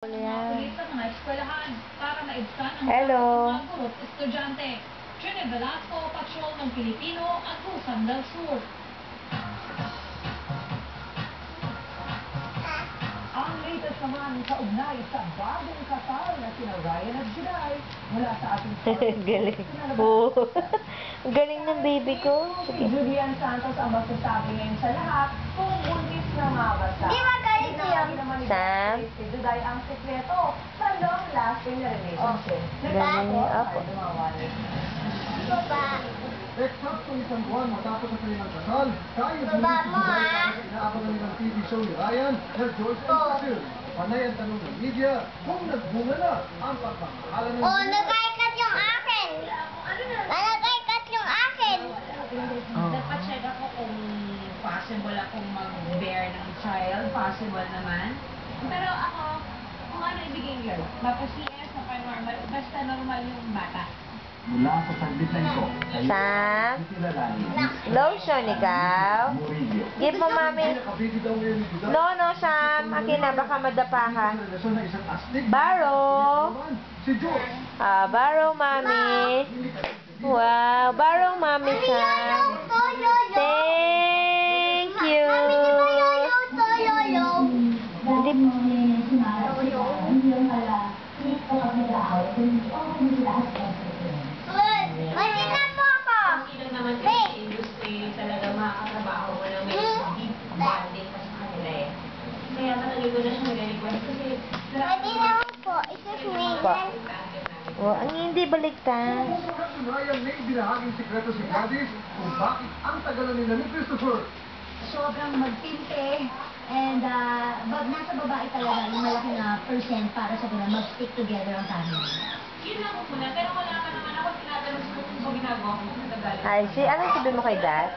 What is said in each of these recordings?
Ulit sa mga eskwelahan para maibsan ang Hello. mga guro at estudyante. Jenny Velasco, Patrol ng Pilipino, Agusan del Sur. Ang latest naman kaugnay sa bagong kasal na sina Ryan at Juday mula sa ating Galing. Oo. Galing ng baby ko. Si Sige. Julian Santos ang magsasabi ngayon sa lahat kung buntis na mabasa. Di ba galit yun? Sam? Si Juday ang sekreto sa long-lasting na relationship. Galing niya ako. Baba. Eksaktong isang buwan matapos ang kanilang kasal, kaayos Baba si mo, Juday ah. ang inaabangan nilang TV show ni Ryan na George and Brazil. Panay ang tanong ng media kung nagbunga na ang pagmamahalan ng Oh, nag-ikat yung akin. Nag-ikat yung akin. Dapat check ako kung possible akong mag-bear ng child. Possible naman. Pero ako, kung ano ibigay girl, mapa-CS, mapa-normal, basta normal yung bata. Mula sa saglit na ito, Sam? kilalanin Lotion, ikaw? Murillo. Give mo, mami. Pinakabigit daw ngayon ni Juday. No, Sam. Akin na. Baka madapa ka. Sa relasyon ng isang astig. Barrow. Si George. Barrow, mami. Wow. Barrow, mami, Sam. Thank you. Hindi. Matinan mo ako. Hindi lang naman kasi sa industry talaga makakatrabaho mo na may deep bonding pa sa kanila eh. Kaya matagal ko na siya nag-request kasi Matinan mo po. Excuse me. Pa. Oh, ang hindi baliktad. Captain Ryan may binahaging sikreto si Gladys kung bakit ang tagalan nila ni Christopher. Sobrang magtinte and nasa babae talaga yung malaki na percent para sa ganun mag-stick together ang family. yun lang ko muna. Pero wala pa naman ako tinatanong ko kung ginagawa ko sa Tagalog. Ay, anong sabi mo kay Dad?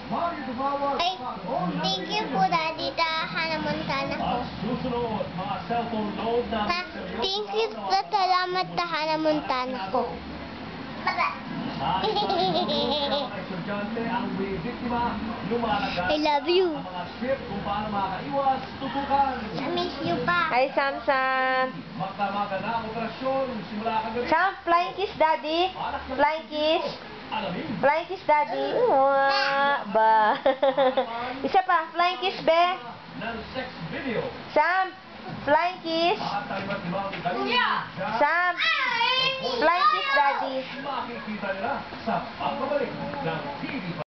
Mario Dumawag. Ay, thank you po, Daddy, sa Hannah Montana ko. Susunod, mga cellphone load na Ha, thank you sa salamat sa Hannah Montana ko. estudyante ang may biktima, lumalagas I love you. ang mga script kung paano makaiwas, tutukan. I miss you pa. Hi, Sam. Magdamagan na ang operasyon, simula kagabi. Sam, flying kiss, Daddy. Flying kiss. Alamin, Flying kiss, Daddy. Mwah, ba. Isa pa, flying kiss, be. ng sex video. Sam, flying kiss. At ang iba't ibang galing Sam, flying kiss, Daddy. makikita nila sa pagbabalik ng TV